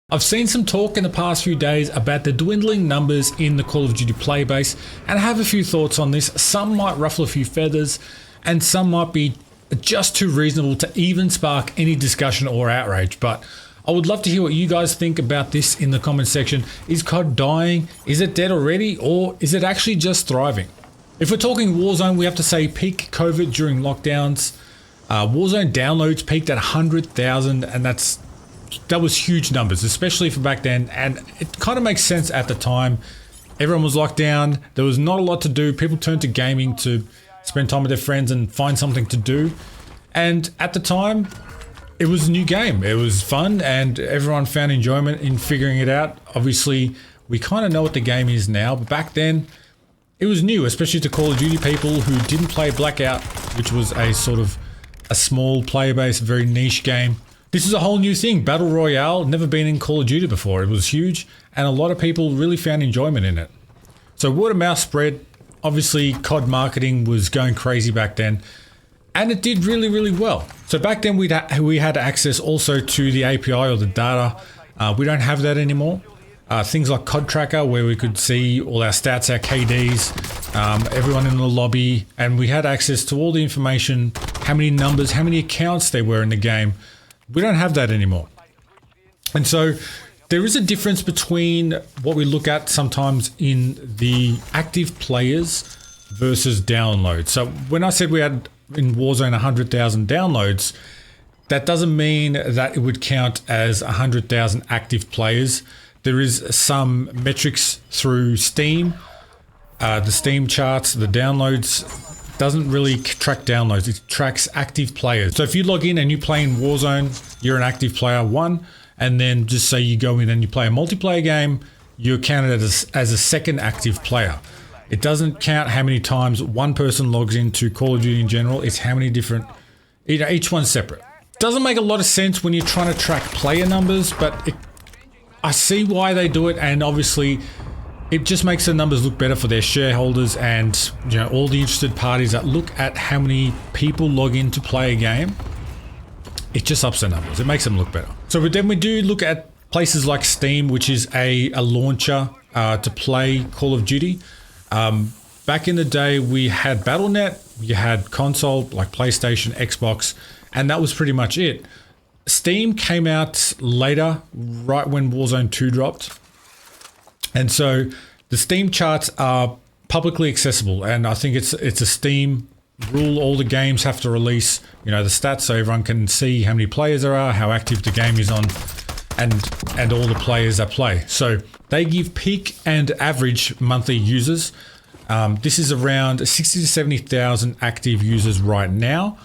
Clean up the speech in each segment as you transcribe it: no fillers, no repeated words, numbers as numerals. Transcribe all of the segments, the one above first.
I've seen some talk in the past few days about the dwindling numbers in the Call of Duty player base, and I have a few thoughts on this. Some might ruffle a few feathers, and some might be just too reasonable to even spark any discussion or outrage, but I would love to hear what you guys think about this in the comment section. Is COD dying? Is it dead already? Or is it actually just thriving? If we're talking Warzone, we have to say peak COVID during lockdowns. Warzone downloads peaked at 100,000, and that was huge numbers, especially for back then, and it kind of makes sense at the time. Everyone was locked down, there was not a lot to do, people turned to gaming to spend time with their friends and find something to do, and at the time, it was a new game, it was fun, and everyone found enjoyment in figuring it out. Obviously, we kind of know what the game is now, but back then, it was new, especially to Call of Duty people who didn't play Blackout, which was a sort of a small player base, very niche game. This is a whole new thing, Battle Royale, never been in Call of Duty before. It was huge, and a lot of people really found enjoyment in it. So word of mouth spread. Obviously, COD marketing was going crazy back then, and it did really, really well. So back then, we had access also to the API or the data. We don't have that anymore. Things like COD Tracker, where we could see all our stats, our KDs, everyone in the lobby, and we had access to all the information, how many numbers, how many accounts there were in the game. We don't have that anymore. And so there is a difference between what we look at sometimes in the active players versus downloads. So when I said we had in Warzone 100,000 downloads, that doesn't mean that it would count as 100,000 active players. There is some metrics through Steam, the Steam charts, the downloads. Doesn't really track downloads, it tracks active players. So if you log in and you play in Warzone, you're an active player, one, and then just say you go in and you play a multiplayer game, you're counted as a second active player. It doesn't count how many times one person logs into Call of Duty in general, it's how many different, each one's separate. Doesn't make a lot of sense when you're trying to track player numbers, but I see why they do it, and obviously it just makes the numbers look better for their shareholders and all the interested parties that look at how many people log in to play a game. It just ups the numbers. It makes them look better. So then we do look at places like Steam, which is a launcher to play Call of Duty. Back in the day, we had Battle.net, you had console like PlayStation, Xbox, and that was pretty much it. Steam came out later, right when Warzone 2 dropped. And so the Steam charts are publicly accessible, and I think it's a Steam rule. All the games have to release, the stats so everyone can see how many players there are, how active the game is on, and all the players that play. So they give peak and average monthly users. This is around 60 to 70,000 active users right now,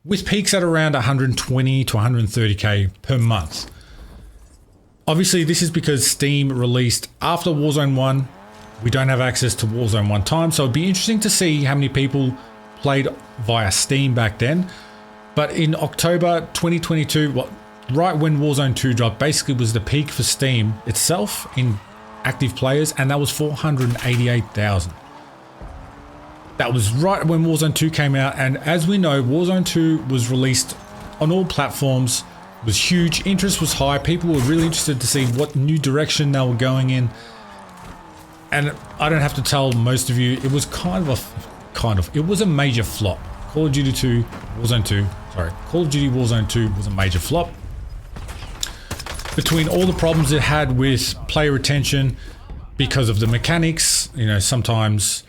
with peaks at around 120 to 130k per month. Obviously, this is because Steam released after Warzone 1. We don't have access to Warzone 1 time, so it'd be interesting to see how many people played via Steam back then. But in October 2022, right when Warzone 2 dropped, basically was the peak for Steam itself in active players, and that was 488,000. That was right when Warzone 2 came out, and as we know, Warzone 2 was released on all platforms. Was huge, interest was high, people were really interested to see what new direction they were going in, and I don't have to tell most of you, it was it was a major flop. Call of Duty Warzone 2 was a major flop. Between all the problems it had with player retention, because of the mechanics, sometimes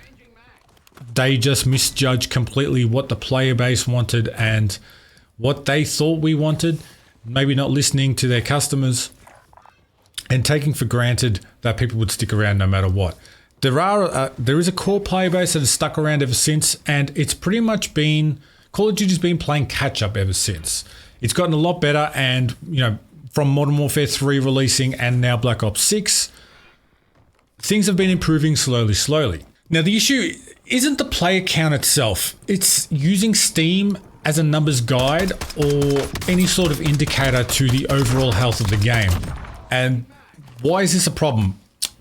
they just misjudged completely what the player base wanted and what they thought we wanted. Maybe not listening to their customers and taking for granted that people would stick around no matter what. There is a core player base that has stuck around ever since, and it's pretty much been, Call of Duty's been playing catch up ever since. It's gotten a lot better, and from Modern Warfare 3 releasing and now Black Ops 6, things have been improving slowly. Now the issue isn't the player count itself, it's using Steam as a numbers guide or any sort of indicator to the overall health of the game. And why is this a problem?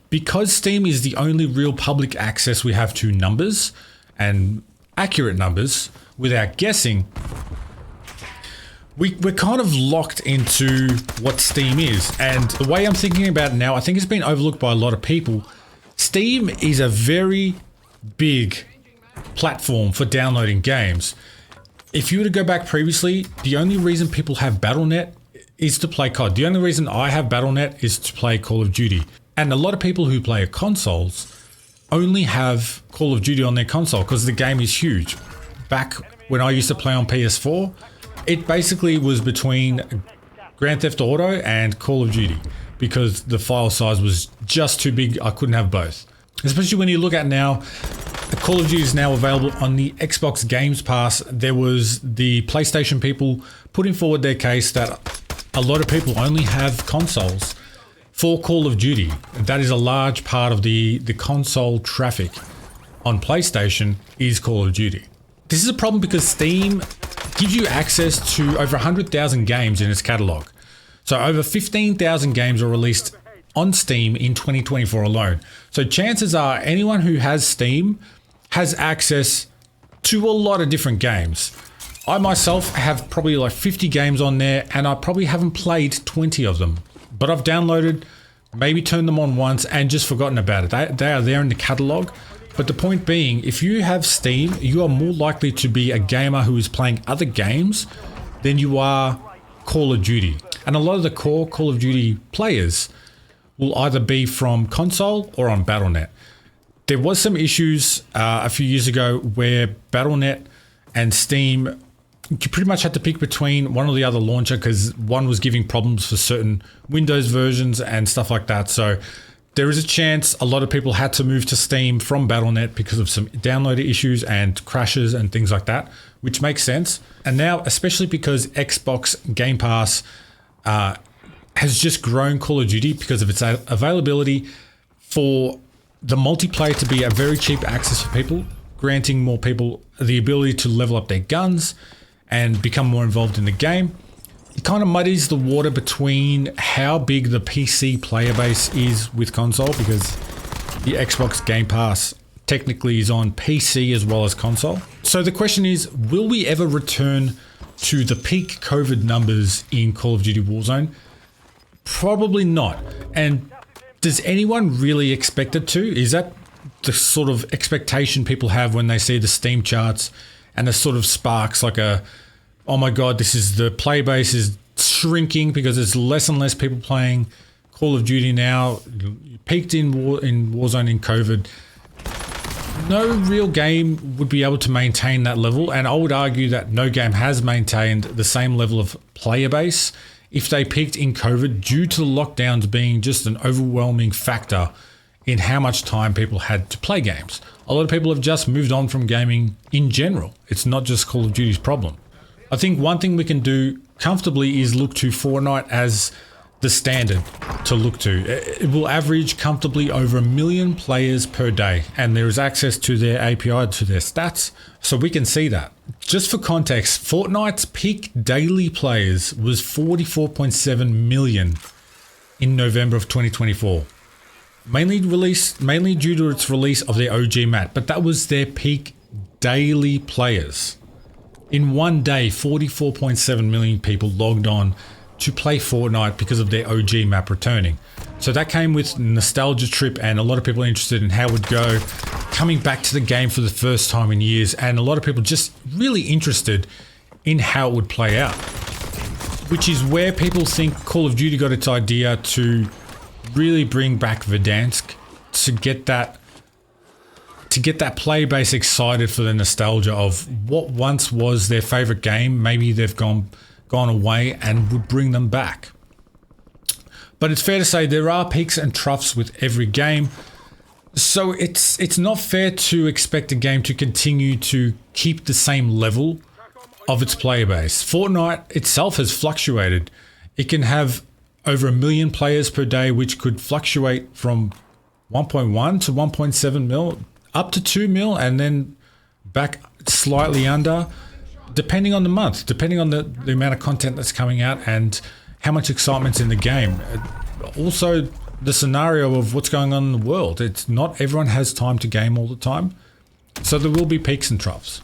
Because Steam is the only real public access we have to numbers and accurate numbers without guessing, we're kind of locked into what Steam is. And the way I'm thinking about it now, I think it's been overlooked by a lot of people. Steam is a very big platform for downloading games. If you were to go back previously, the only reason people have Battle.net is to play COD. The only reason I have Battle.net is to play Call of Duty. And a lot of people who play consoles only have Call of Duty on their console because the game is huge. Back when I used to play on PS4, it basically was between Grand Theft Auto and Call of Duty because the file size was just too big. I couldn't have both. Especially when you look at now, Call of Duty is now available on the Xbox Games Pass. There was the PlayStation people putting forward their case that a lot of people only have consoles for Call of Duty. That is a large part of the console traffic on PlayStation is Call of Duty. This is a problem because Steam gives you access to over 100,000 games in its catalog. So over 15,000 games are released on Steam in 2024 alone. So chances are anyone who has Steam has access to a lot of different games. I myself have probably like 50 games on there and I probably haven't played 20 of them. But I've downloaded, maybe turned them on once and just forgotten about it. They are there in the catalog. But the point being, if you have Steam, you are more likely to be a gamer who is playing other games than you are Call of Duty. And a lot of the core Call of Duty players will either be from console or on Battle.net. There was some issues a few years ago where Battle.net and Steam, you pretty much had to pick between one or the other launcher because one was giving problems for certain Windows versions and stuff like that. So there is a chance a lot of people had to move to Steam from Battle.net because of some downloader issues and crashes and things like that, which makes sense. And now, especially because Xbox Game Pass has just grown Call of Duty because of its availability for the multiplayer to be a very cheap access for people, granting more people the ability to level up their guns and become more involved in the game. It kind of muddies the water between how big the PC player base is with console because the Xbox Game Pass technically is on PC as well as console. So the question is, will we ever return to the peak COVID numbers in Call of Duty Warzone? Probably not. And does anyone really expect it to? Is that the sort of expectation people have when they see the Steam charts and the sort of sparks like a, oh my God, this is the play base is shrinking because there's less and less people playing Call of Duty now. You peaked in Warzone in COVID. No real game would be able to maintain that level. And I would argue that no game has maintained the same level of player base if they peaked in COVID due to the lockdowns being just an overwhelming factor in how much time people had to play games. A lot of people have just moved on from gaming in general. It's not just Call of Duty's problem. I think one thing we can do comfortably is look to Fortnite as the standard to look to. It will average comfortably over 1 million players per day, and there is access to their API, to their stats, so we can see that. Just for context, Fortnite's peak daily players was 44.7 million in November of 2024. Mainly due to its release of their OG map, but that was their peak daily players. In one day, 44.7 million people logged on to play Fortnite because of their OG map returning. So that came with nostalgia trip, and a lot of people are interested in how it would go coming back to the game for the first time in years, and a lot of people just really interested in how it would play out, which is where people think Call of Duty got its idea to really bring back Verdansk, to get that player base excited for the nostalgia of what once was their favorite game. Maybe they've gone away and would bring them back. But it's fair to say there are peaks and troughs with every game. So it's not fair to expect a game to continue to keep the same level of its player base. Fortnite itself has fluctuated. It can have over 1 million players per day, which could fluctuate from 1.1 to 1.7 mil, up to 2 mil, and then back slightly under, depending on the month, depending on the amount of content that's coming out and how much excitement's in the game. Also, the scenario of what's going on in the world. It's not everyone has time to game all the time. So there will be peaks and troughs.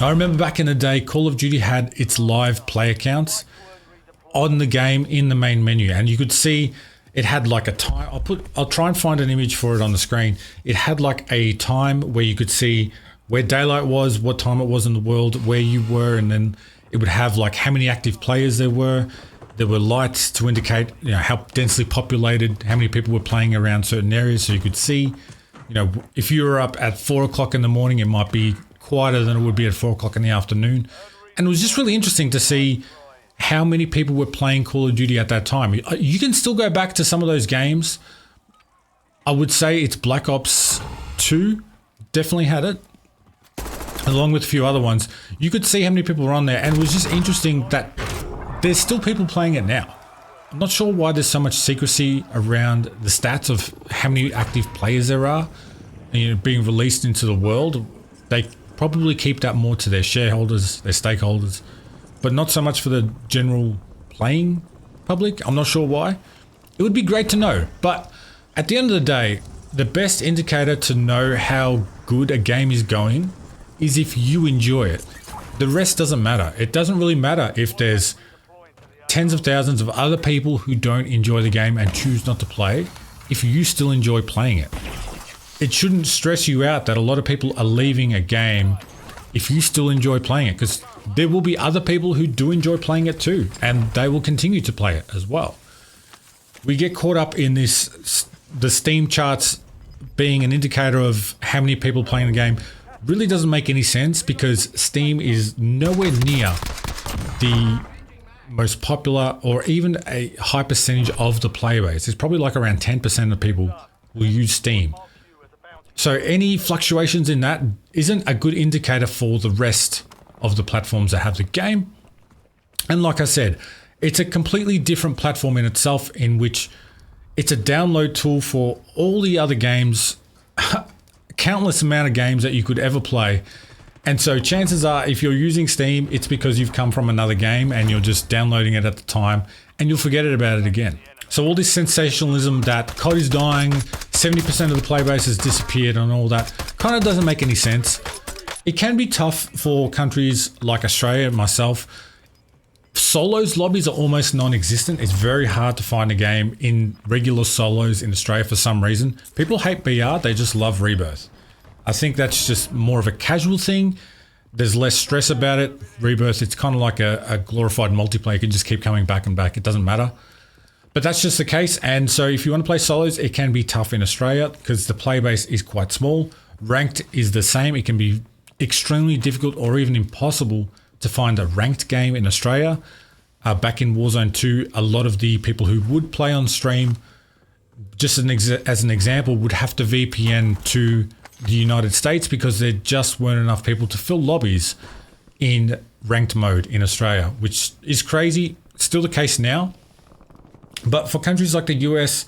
I remember back in the day, Call of Duty had its live play accounts on the game in the main menu, and you could see it had like a time. I'll try and find an image for it on the screen. It had like a time where you could see where daylight was, what time it was in the world, where you were, and then it would have like how many active players there were. There were lights to indicate, how densely populated, how many people were playing around certain areas, so you could see, if you were up at 4 o'clock in the morning, it might be quieter than it would be at 4 o'clock in the afternoon. And it was just really interesting to see how many people were playing Call of Duty at that time. You can still go back to some of those games. I would say it's Black Ops 2 definitely had it, along with a few other ones. You could see how many people were on there, and it was just interesting that there's still people playing it now. I'm not sure why there's so much secrecy around the stats of how many active players there are being released into the world. They probably keep that more to their shareholders, their stakeholders, but not so much for the general playing public. I'm not sure why. It would be great to know, but at the end of the day, the best indicator to know how good a game is going is if you enjoy it. The rest doesn't matter. It doesn't really matter if there's tens of thousands of other people who don't enjoy the game and choose not to play, if you still enjoy playing it. It shouldn't stress you out that a lot of people are leaving a game if you still enjoy playing it, because there will be other people who do enjoy playing it too, and they will continue to play it as well. We get caught up in the Steam charts being an indicator of how many people playing the game. Really doesn't make any sense, because Steam is nowhere near the most popular or even a high percentage of the player base. It's probably like around 10% of people will use Steam. So any fluctuations in that isn't a good indicator for the rest of the platforms that have the game. And like I said, it's a completely different platform in itself, in which it's a download tool for all the other games, countless amount of games that you could ever play. And so chances are, if you're using Steam, it's because you've come from another game and you're just downloading it at the time, and you'll forget about it again. So all this sensationalism that COD is dying, 70% of the play base has disappeared and all that kind of doesn't make any sense. It can be tough for countries like Australia and myself. Solos lobbies are almost non-existent. It's very hard to find a game in regular solos in Australia for some reason. People hate BR, they just love Rebirth. I think that's just more of a casual thing. There's less stress about it. Rebirth, it's kind of like a glorified multiplayer. You can just keep coming back and back. It doesn't matter. But that's just the case. And so if you want to play solos, it can be tough in Australia because the play base is quite small. Ranked is the same. It can be extremely difficult or even impossible to find a ranked game in Australia. Back in Warzone 2, a lot of the people who would play on stream, just as an example, would have to VPN to the United States because there just weren't enough people to fill lobbies in ranked mode in Australia, which is crazy. Still the case now. But for countries like the US,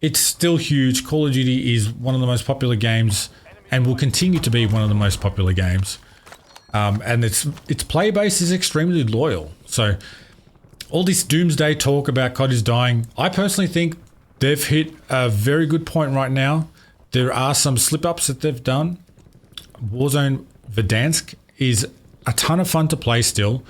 it's still huge. Call of Duty is one of the most popular games and will continue to be one of the most popular games. And its player base is extremely loyal. So all this doomsday talk about COD is dying, I personally think they've hit a very good point right now. There are some slip-ups that they've done. Warzone Verdansk is a ton of fun to play still.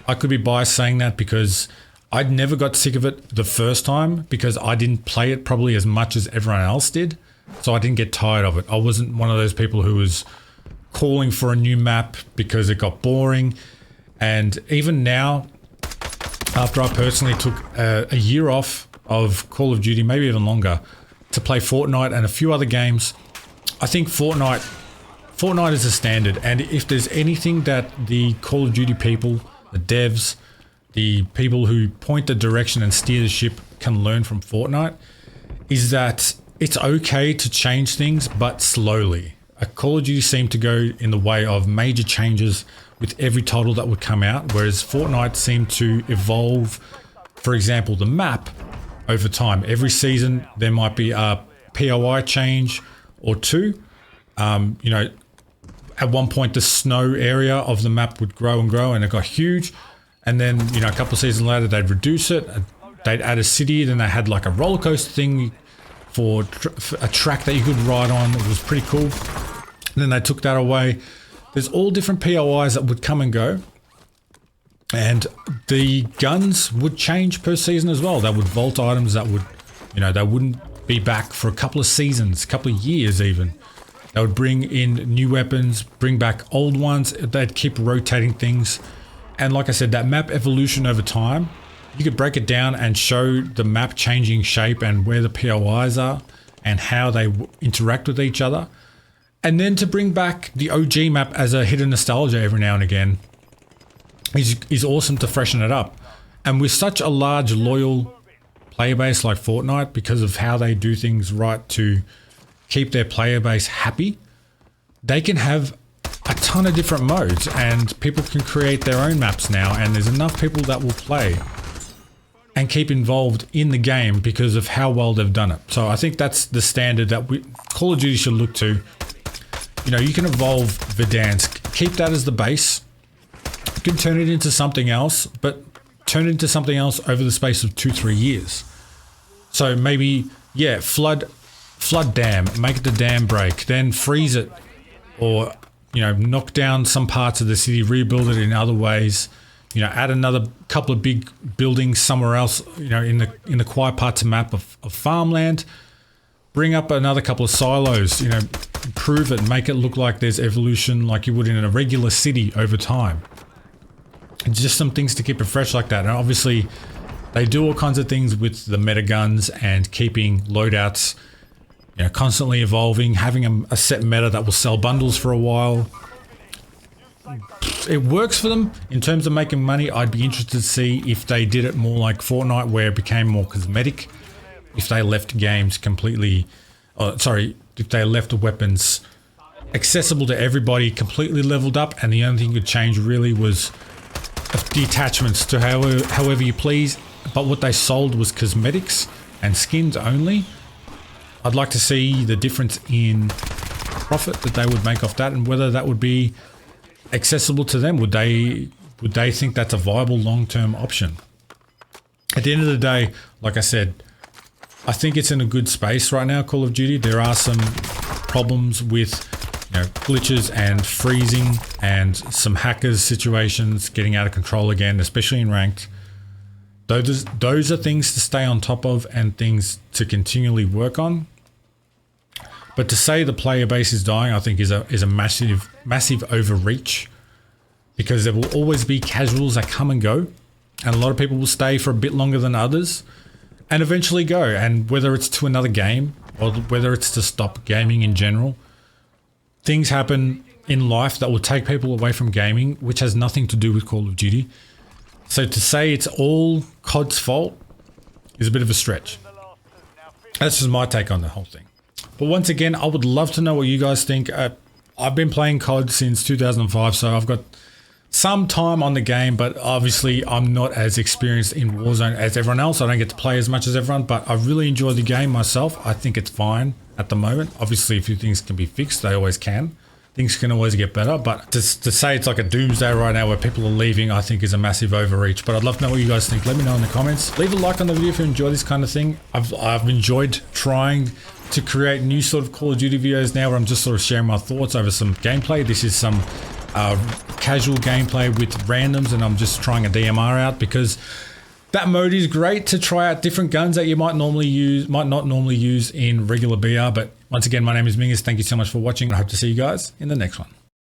I could be biased saying that because I'd never got sick of it the first time because I didn't play it probably as much as everyone else did. So I didn't get tired of it. I wasn't one of those people who was calling for a new map because it got boring. And even now, after I personally took a year off of Call of Duty, maybe even longer, to play Fortnite and a few other games, I think Fortnite is a standard. And if there's anything that the Call of Duty people, the devs, the people who point the direction and steer the ship can learn from Fortnite, is that it's okay to change things, but slowly. A Call of Duty seemed to go in the way of major changes with every title that would come out, whereas Fortnite seemed to evolve, for example, the map over time. Every season, there might be a POI change or two. At one point, the snow area of the map would grow and grow, and it got huge. And then, a couple of seasons later, they'd reduce it. They'd add a city. Then they had like a roller coaster thing for a track that you could ride on. It was pretty cool. And then they took that away. there's all different POIs that would come and go. And the guns would change per season as well. They would vault items that would, you know, they wouldn't be back for a couple of seasons, a couple of years even. They would bring in new weapons, bring back old ones. They'd keep rotating things. And like I said, that map evolution over time, you could break it down and show the map changing shape and where the POIs are and how they interact with each other. And then to bring back the OG map as a hit of nostalgia every now and again is awesome to freshen it up. And with such a large, loyal player base like Fortnite, because of how they do things right to keep their player base happy, they can have a ton of different modes and people can create their own maps now, and there's enough people that will play and keep involved in the game because of how well they've done it. So I think that's the standard that Call of Duty should look to. You know, you can evolve Verdansk, keep that as the base. You can turn it into something else, but turn it into something else over the space of 2-3 years. So maybe, yeah, flood dam, make the dam break, then freeze it, or, you know, knock down some parts of the city, rebuild it in other ways. You know, add another couple of big buildings somewhere else, you know, in the quiet parts of map of farmland. Bring up another couple of silos, you know, improve it, make it look like there's evolution like you would in a regular city over time. And just some things to keep it fresh like that. And obviously, they do all kinds of things with the meta guns and keeping loadouts, you know, constantly evolving, having a set meta that will sell bundles for a while. It works for them in terms of making money. I'd be interested to see if they did it more like Fortnite, where it became more cosmetic. If they left games completely, if they left the weapons accessible to everybody, completely leveled up, and the only thing you could change really was the attachments to however you please, but what they sold was cosmetics and skins only. I'd like to see the difference in profit that they would make off that, and whether that would be accessible to them. Would they think that's a viable long-term option? At the end of the day, like I said, I think it's in a good space right now, Call of Duty. There are some problems with, you know, glitches and freezing and some hackers situations getting out of control again, especially in ranked. Those are things to stay on top of and things to continually work on. But to say the player base is dying, I think is a massive overreach, because there will always be casuals that come and go, and a lot of people will stay for a bit longer than others and eventually go. And whether it's to another game or whether it's to stop gaming in general, things happen in life that will take people away from gaming, which has nothing to do with Call of Duty. So to say it's all COD's fault is a bit of a stretch. That's just my take on the whole thing. But once again, I would love to know what you guys think. I've been playing COD since 2005, so I've got some time on the game, but obviously I'm not as experienced in Warzone as everyone else. I don't get to play as much as everyone, but I really enjoy the game myself. I think it's fine at the moment. Obviously, a few things can be fixed. They always can. Things can always get better, but to say it's like a doomsday right now where people are leaving, I think is a massive overreach. But I'd love to know what you guys think. Let me know in the comments. Leave a like on the video if you enjoy this kind of thing. I've enjoyed trying to create new sort of Call of Duty videos now, where I'm just sort of sharing my thoughts over some gameplay. This is some casual gameplay with randoms, and I'm just trying a DMR out because that mode is great to try out different guns that you might not normally use in regular BR. But once again, my name is Mingus. Thank you so much for watching. I hope to see you guys in the next one.